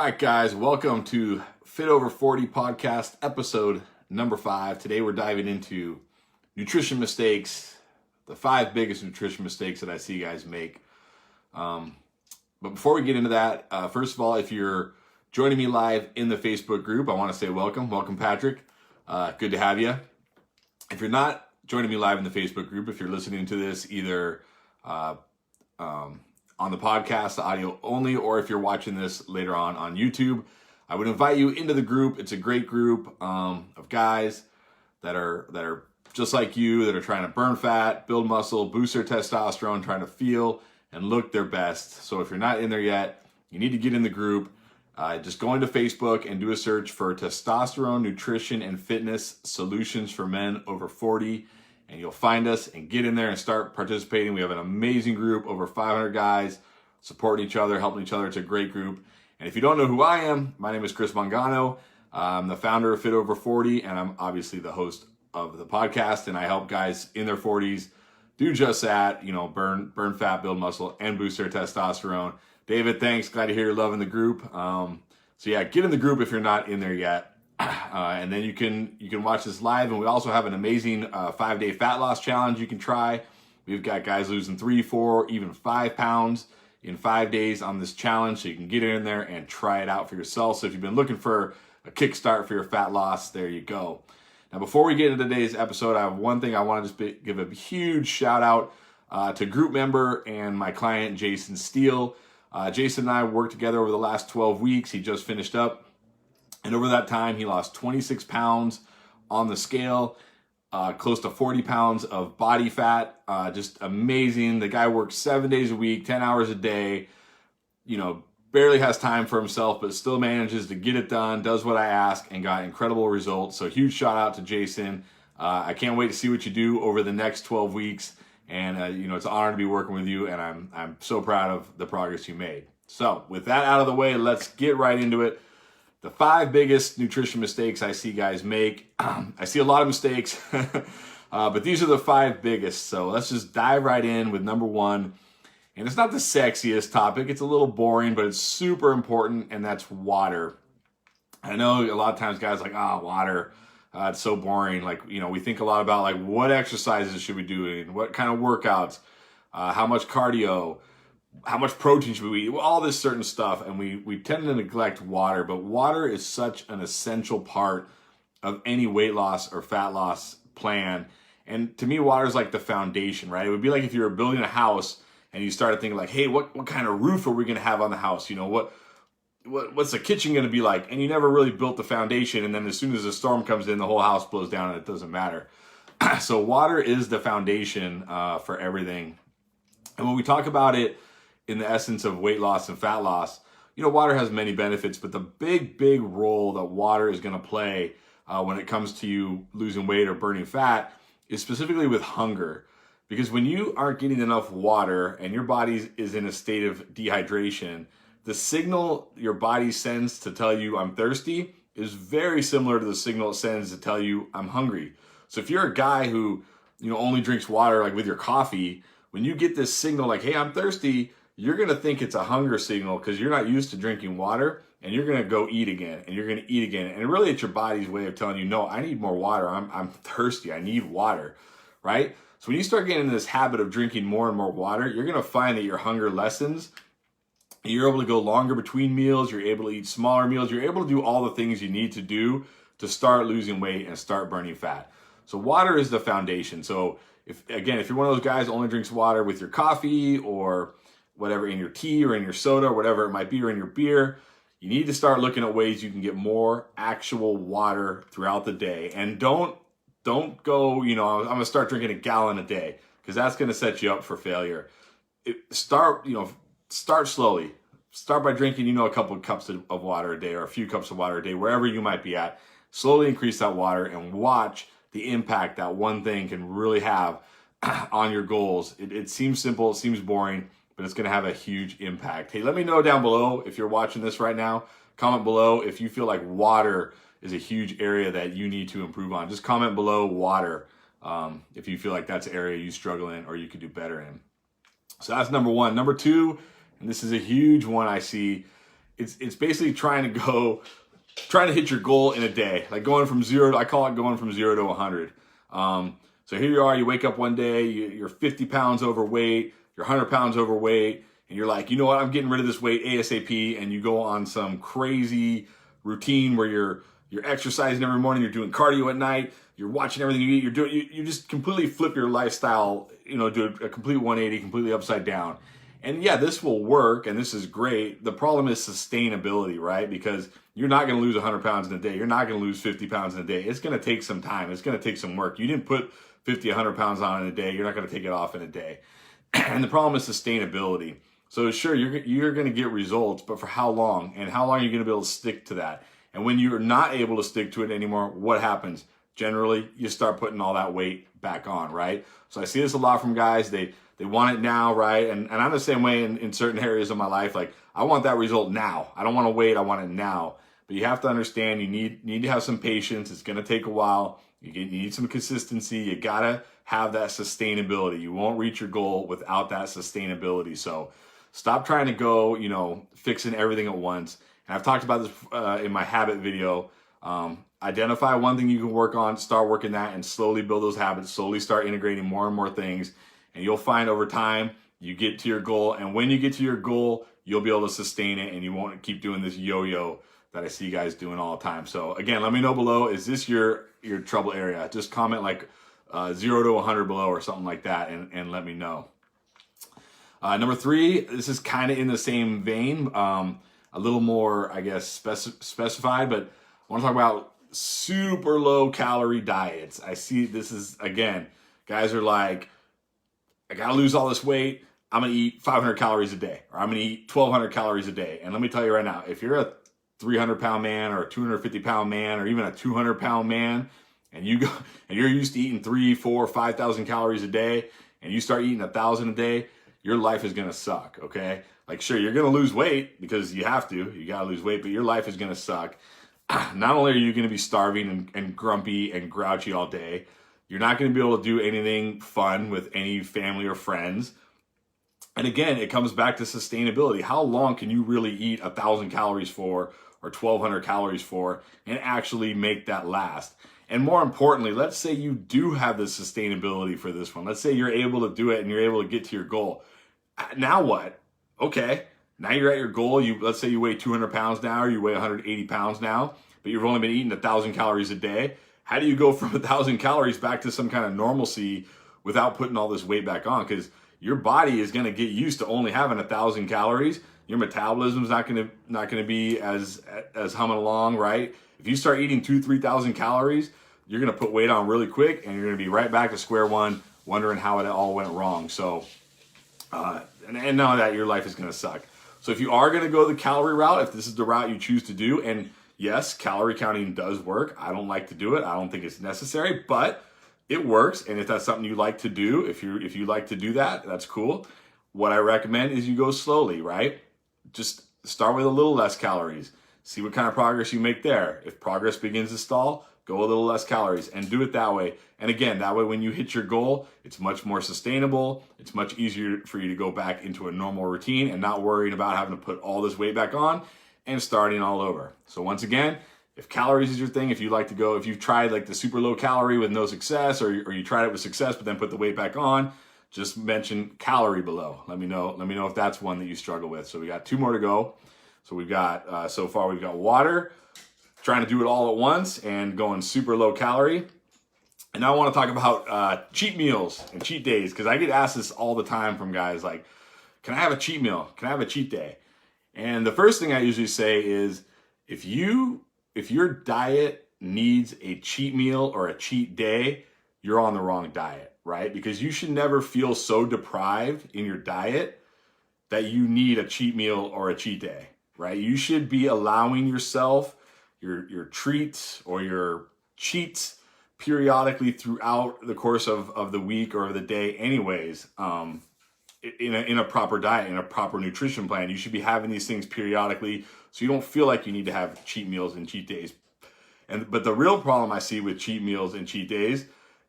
right, guys, welcome to Fit Over 40 podcast episode number 5. Today we're diving into nutrition mistakes, the 5 biggest nutrition mistakes that I see guys make. But before we get into that, first of all, if you're joining me live in the Facebook group, I want to say welcome. Welcome, Patrick. Good to have you. If you're not joining me live in the Facebook group, if you're listening to this either on the podcast, the audio only, or if you're watching this later on YouTube, I would invite you into the group. It's a great group of guys that are just like you, that are trying to burn fat, build muscle, boost their testosterone, trying to feel and look their best. So if you're not in there yet, you need to get in the group. Just go into Facebook and do a search for Testosterone, Nutrition, and Fitness Solutions for Men Over 40. And you'll find us and get in there and start participating. We have an amazing group, over 500 guys supporting each other, helping each other. It's a great group. And if you don't know who I am, my name is Chris Mangano. I'm the founder of Fit Over 40, and I'm obviously the host of the podcast. And I help guys in their 40s do just that, burn fat, build muscle, and boost their testosterone. David, thanks. Glad to hear you're loving the group. So yeah, get in the group if you're not in there yet. And then you can watch this live, and we also have an amazing 5-day fat loss challenge you can try. We've got guys losing 3, 4, even 5 pounds in 5 days on this challenge, so you can get in there and try it out for yourself. So if you've been looking for a kickstart for your fat loss, there you go. Now, before we get into today's episode, I have one thing I want to just give a huge shout out to group member and my client, Jason Steele. Jason and I worked together over the last 12 weeks. He just finished up. And over that time, he lost 26 pounds on the scale, close to 40 pounds of body fat. Just amazing. The guy works 7 days a week, 10 hours a day, barely has time for himself, but still manages to get it done, does what I ask, and got incredible results. So huge shout out to Jason. I can't wait to see what you do over the next 12 weeks. And, it's an honor to be working with you, and I'm so proud of the progress you made. So with that out of the way, let's get right into it. The 5 biggest nutrition mistakes I see guys make. I see a lot of mistakes, but these are the 5 biggest. So let's just dive right in with number 1. And it's not the sexiest topic. It's a little boring, but it's super important, and that's water. I know a lot of times guys are like, water. It's so boring. We think a lot about what exercises should we do, and what kind of workouts, how much cardio, how much protein should we eat, all this certain stuff, and we tend to neglect water. But water is such an essential part of any weight loss or fat loss plan. And to me, water is like the foundation, right? It would be like if you were building a house and you started thinking hey, what kind of roof are we going to have on the house? What's the kitchen going to be like? And you never really built the foundation, and then as soon as a storm comes in, the whole house blows down and it doesn't matter. So water is the foundation for everything. And when we talk about it in the essence of weight loss and fat loss, water has many benefits, but the big role that water is going to play when it comes to you losing weight or burning fat is specifically with hunger. Because when you aren't getting enough water and your body is in a state of dehydration, the signal your body sends to tell you I'm thirsty is very similar to the signal it sends to tell you I'm hungry. So if you're a guy who only drinks water with your coffee, when you get this signal hey, I'm thirsty, you're going to think it's a hunger signal because you're not used to drinking water, and you're going to go eat again, and you're going to eat again. And really, it's your body's way of telling you, no, I need more water. I'm thirsty. I need water, right? So when you start getting into this habit of drinking more and more water, you're going to find that your hunger lessens. You're able to go longer between meals. You're able to eat smaller meals. You're able to do all the things you need to do to start losing weight and start burning fat. So water is the foundation. So if you're one of those guys who only drinks water with your coffee or whatever, in your tea or in your soda or whatever it might be, or in your beer, you need to start looking at ways you can get more actual water throughout the day. And don't go, I'm going to start drinking a gallon a day, because that's going to set you up for failure. Start slowly. Start by drinking, a couple of cups of water a day, or a few cups of water a day, wherever you might be at. Slowly increase that water and watch the impact that one thing can really have on your goals. It seems simple, it seems boring, but it's going to have a huge impact. Hey, let me know down below if you're watching this right now. Comment below if you feel like water is a huge area that you need to improve on. Just comment below water if you feel like that's an area you struggle in or you could do better in. So that's number 1. Number 2, and this is a huge one I see, it's basically trying to hit your goal in a day, like going from I call it going from 0 to 100. So here you are, you wake up one day, you're 50 pounds overweight, you're 100 pounds overweight, and you're like, you know what, I'm getting rid of this weight ASAP, and you go on some crazy routine where you're exercising every morning, you're doing cardio at night, you're watching everything you eat, you just completely flip your lifestyle, do a complete 180, completely upside down. And yeah, this will work, and this is great. The problem is sustainability, right? Because you're not going to lose 100 pounds in a day. You're not going to lose 50 pounds in a day. It's going to take some time. It's going to take some work. You didn't put 50, 100 pounds on in a day. You're not going to take it off in a day. And the problem is sustainability. So sure, you're going to get results, but for how long? And how long are you going to be able to stick to that? And when you're not able to stick to it anymore, what happens? Generally, you start putting all that weight back on, right? So I see this a lot from guys. They want it now, right? And I'm the same way in certain areas of my life. Like, I want that result now. I don't want to wait. I want it now. But you have to understand, you need to have some patience. It's going to take a while. You need some consistency. You got to have that sustainability. You won't reach your goal without that sustainability. So stop trying to go, fixing everything at once. And I've talked about this in my habit video. Identify one thing you can work on, start working that, and slowly build those habits, slowly start integrating more and more things. And you'll find over time, you get to your goal. And when you get to your goal, you'll be able to sustain it, and you won't keep doing this yo-yo that I see guys doing all the time. So again, let me know below, is this your trouble area? Just comment like 0 to 100 below or something like that, and let me know. Number 3, this is kind of in the same vein, a little more, I guess, specified, but I want to talk about super low calorie diets. I see this is, again, guys are like, I got to lose all this weight. I'm going to eat 500 calories a day, or I'm going to eat 1,200 calories a day. And let me tell you right now, if you're a 300-pound man or a 250-pound man or even a 200-pound man, and you're used to eating 3, 4, 5,000 calories a day, and you start eating 1,000 a day, your life is going to suck, okay? Like, sure, you're going to lose weight because you have to. You got to lose weight, but your life is going to suck. Not only are you going to be starving and grumpy and grouchy all day, you're not going to be able to do anything fun with any family or friends. And again, it comes back to sustainability. How long can you really eat 1,000 calories for or 1,200 calories for and actually make that last? And more importantly, let's say you do have the sustainability for this one. Let's say you're able to do it and you're able to get to your goal. Now what? Okay, now you're at your goal. Let's say you weigh 200 pounds now, or you weigh 180 pounds now, but you've only been eating 1,000 calories a day. How do you go from 1,000 calories back to some kind of normalcy without putting all this weight back on? Because your body is going to get used to only having 1,000 calories. Your metabolism is not going to be as humming along, right? If you start eating 2,000-3,000 calories, you're going to put weight on really quick, and you're going to be right back to square one, wondering how it all went wrong. So, and none of that, your life is going to suck. So if you are going to go the calorie route, if this is the route you choose to do, and yes, calorie counting does work. I don't like to do it. I don't think it's necessary, but it works. And if that's something you like to do, if you like to do that, that's cool. What I recommend is you go slowly, right? Just start with a little less calories. See what kind of progress you make there. If progress begins to stall, go a little less calories and do it that way. And again, that way when you hit your goal, it's much more sustainable. It's much easier for you to go back into a normal routine and not worrying about having to put all this weight back on and starting all over. So once again, if calories is your thing, if you've tried like the super low calorie with no success, or you tried it with success but then put the weight back on, just mention calorie below. Let me know if that's one that you struggle with. So we got 2 more to go. So we've got, so far we've got water, trying to do it all at once, and going super low calorie. And now I want to talk about cheat meals and cheat days, because I get asked this all the time from guys like, can I have a cheat meal? Can I have a cheat day? And the first thing I usually say is, if your diet needs a cheat meal or a cheat day, you're on the wrong diet, right? Because you should never feel so deprived in your diet that you need a cheat meal or a cheat day, right? You should be allowing yourself your treats or your cheats periodically throughout the course of the week or of the day anyways, in a proper diet, in a proper nutrition plan. You should be having these things periodically so you don't feel like you need to have cheat meals and cheat days. But the real problem I see with cheat meals and cheat days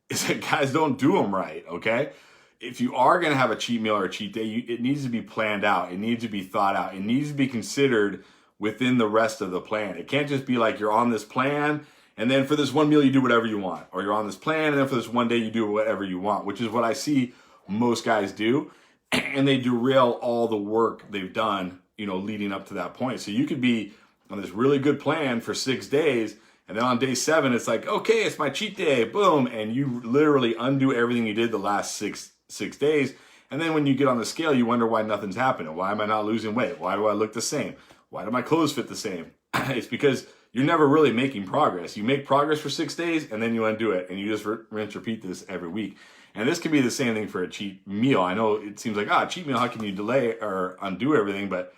is that guys don't do them right, okay? If you are going to have a cheat meal or a cheat day, it needs to be planned out. It needs to be thought out. It needs to be considered within the rest of the plan. It can't just be like you're on this plan and then for this one meal you do whatever you want, or you're on this plan and then for this one day you do whatever you want, which is what I see most guys do, and they derail all the work they've done, leading up to that point. So you could be on this really good plan for 6 days, and then on day 7 it's like, okay, it's my cheat day, boom, and you literally undo everything you did the last six days. And then when you get on the scale, you wonder why nothing's happening. Why am I not losing weight? Why do I look the same? Why do my clothes fit the same? It's because you're never really making progress. You make progress for 6 days and then you undo it, and you just rinse, repeat this every week. And this can be the same thing for a cheat meal. I know it seems like, cheat meal, how can you delay or undo everything? But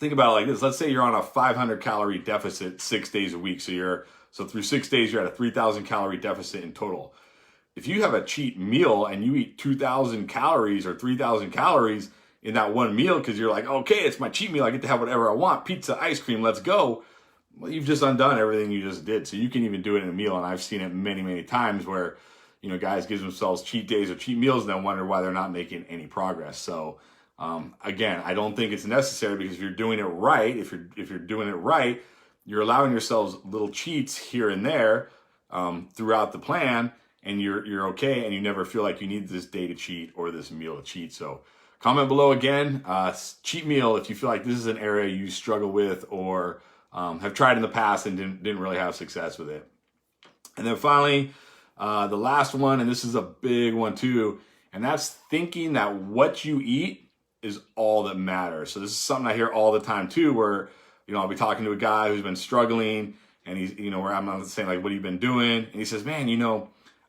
think about it like this. Let's say you're on a 500 calorie deficit 6 days a week. So through 6 days, you're at a 3,000 calorie deficit in total. If you have a cheat meal and you eat 2,000 calories or 3,000 calories in that one meal because you're like, okay, it's my cheat meal, I get to have whatever I want, pizza, ice cream, let's go. Well, you've just undone everything you just did. So you can even do it in a meal. And I've seen it many, many times where, guys give themselves cheat days or cheat meals and then wonder why they're not making any progress. So again, I don't think it's necessary, because if you're doing it right, if you're doing it right, you're allowing yourselves little cheats here and there throughout the plan, and you're okay, and you never feel like you need this day to cheat or this meal to cheat. So comment below again, cheat meal, if you feel like this is an area you struggle with or have tried in the past and didn't really have success with it. And then finally, the last one, and this is a big one too, and that's thinking that what you eat is all that matters. So this is something I hear all the time too, where, I'll be talking to a guy who's been struggling, and he's, where I'm not saying like, what have you been doing? And he says, man,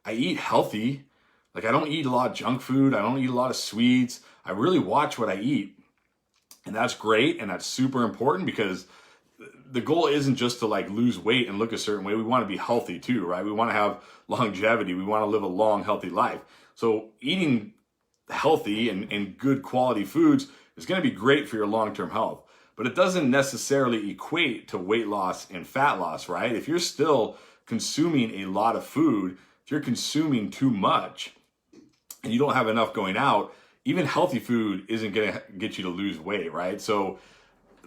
I eat healthy. Like, I don't eat a lot of junk food. I don't eat a lot of sweets. I really watch what I eat. And that's great. And that's super important, because the goal isn't just to like lose weight and look a certain way. We want to be healthy too, right? We want to have longevity. We want to live a long, healthy life. So eating healthy and good quality foods is going to be great for your long-term health. But it doesn't necessarily equate to weight loss and fat loss, right? If you're still consuming a lot of food, if you're consuming too much and you don't have enough going out, even healthy food isn't going to get you to lose weight, right? So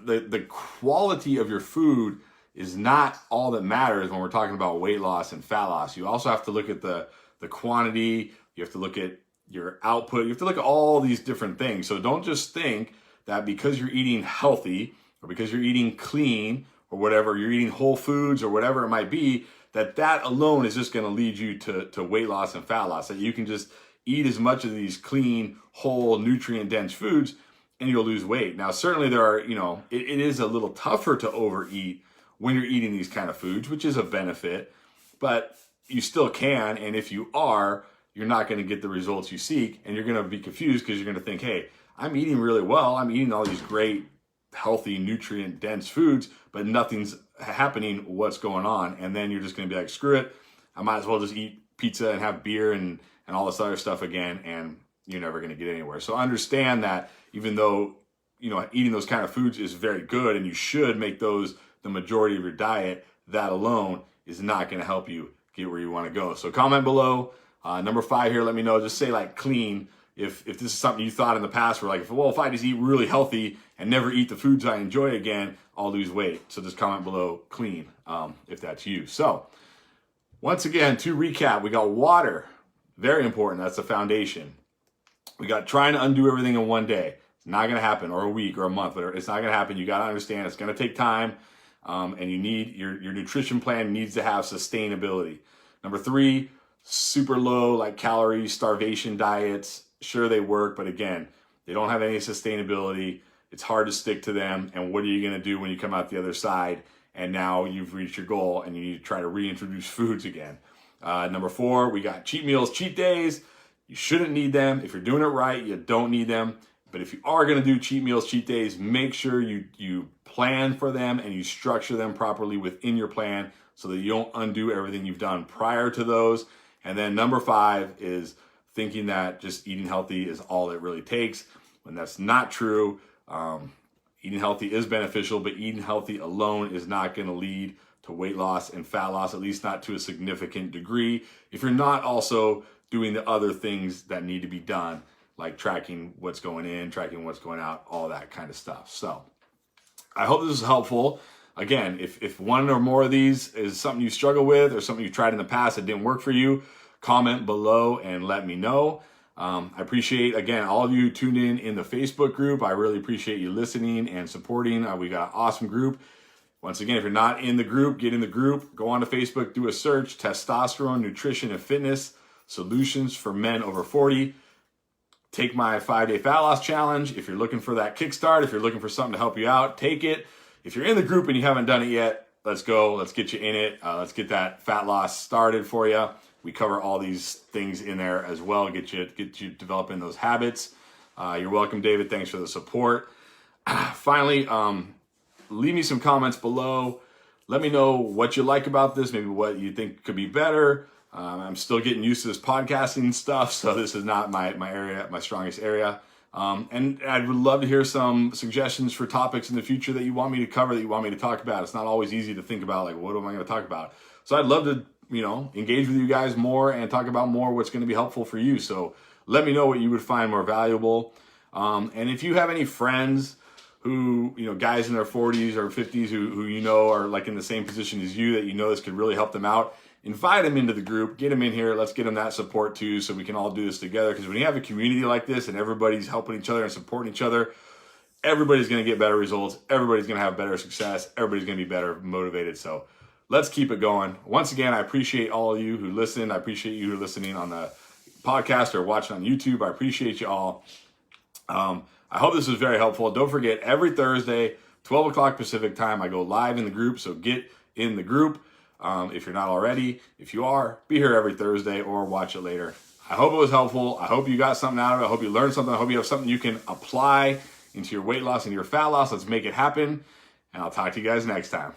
the quality of your food is not all that matters when we're talking about weight loss and fat loss. You also have to look at the quantity. You have to look at your output. You have to look at all these different things. So don't just think that because you're eating healthy or because you're eating clean or whatever, you're eating whole foods or whatever it might be, that alone is just going to lead you to weight loss and fat loss. That you can just eat as much of these clean, whole, nutrient-dense foods and you'll lose weight. Now, certainly there are, it is a little tougher to overeat when you're eating these kind of foods, which is a benefit, but you still can. And if you are, you're not going to get the results you seek, and you're going to be confused because you're going to think, hey, I'm eating really well. I'm eating all these great, healthy, nutrient-dense foods, but nothing's happening. What's going on? And then you're just going to be like, screw it. I might as well just eat pizza and have beer and all this other stuff again, and you're never going to get anywhere. So understand that even though, eating those kind of foods is very good and you should make those the majority of your diet, that alone is not going to help you get where you want to go. So comment below. Number 5 here, let me know. Just say like clean. If this is something you thought in the past where like, if I just eat really healthy and never eat the foods I enjoy again, I'll lose weight. So just comment below clean if that's you. So once again, to recap, we got water. Very important. That's the foundation. We got trying to undo everything in one day. It's not going to happen, or a week or a month. Whatever. It's not going to happen. You got to understand it's going to take time, and you need your nutrition plan needs to have sustainability. Number 3, super low like calorie starvation diets. Sure, they work, but again, they don't have any sustainability. It's hard to stick to them. And what are you going to do when you come out the other side and now you've reached your goal and you need to try to reintroduce foods again? Number 4, we got cheat meals, cheat days. You shouldn't need them. If you're doing it right, you don't need them. But if you are going to do cheat meals, cheat days, make sure you plan for them and you structure them properly within your plan so that you don't undo everything you've done prior to those. And then number 5 is thinking that just eating healthy is all it really takes, when that's not true. Eating healthy is beneficial, but eating healthy alone is not going to lead to weight loss and fat loss, at least not to a significant degree, if you're not also doing the other things that need to be done, like tracking what's going in, tracking what's going out, all that kind of stuff. So I hope this is helpful. Again, if one or more of these is something you struggle with or something you tried in the past that didn't work for you, comment below and let me know. I appreciate, again, all of you tuned in the Facebook group. I really appreciate you listening and supporting. We got an awesome group. Once again, if you're not in the group, get in the group. Go on to Facebook, do a search, Testosterone, Nutrition, and Fitness Solutions for Men Over 40. Take my 5-day fat loss challenge. If you're looking for that kickstart, if you're looking for something to help you out, take it. If you're in the group and you haven't done it yet, let's go. Let's get you in it. Let's get that fat loss started for you. We cover all these things in there as well. Get you developing those habits. You're welcome, David. Thanks for the support. Finally, leave me some comments below. Let me know what you like about this, maybe what you think could be better. I'm still getting used to this podcasting stuff, so this is not my area, my strongest area. And I would love to hear some suggestions for topics in the future that you want me to cover, that you want me to talk about. It's not always easy to think about, like, what am I going to talk about? So I'd love to, engage with you guys more and talk about more what's going to be helpful for you. So let me know what you would find more valuable. And if you have any friends who, guys in their 40s or 50s who are like in the same position as you, that this could really help them out, invite them into the group, get them in here. Let's get them that support too, so we can all do this together. Because when you have a community like this and everybody's helping each other and supporting each other, everybody's going to get better results. Everybody's going to have better success. Everybody's going to be better motivated. So let's keep it going. Once again, I appreciate all of you who listen. I appreciate you who are listening on the podcast or watching on YouTube. I appreciate you all. I hope this was very helpful. Don't forget, every Thursday, 12 o'clock Pacific time, I go live in the group. So get in the group. If you're not already. If you are, be here every Thursday or watch it later. I hope it was helpful. I hope you got something out of it. I hope you learned something. I hope you have something you can apply into your weight loss and your fat loss. Let's make it happen. And I'll talk to you guys next time.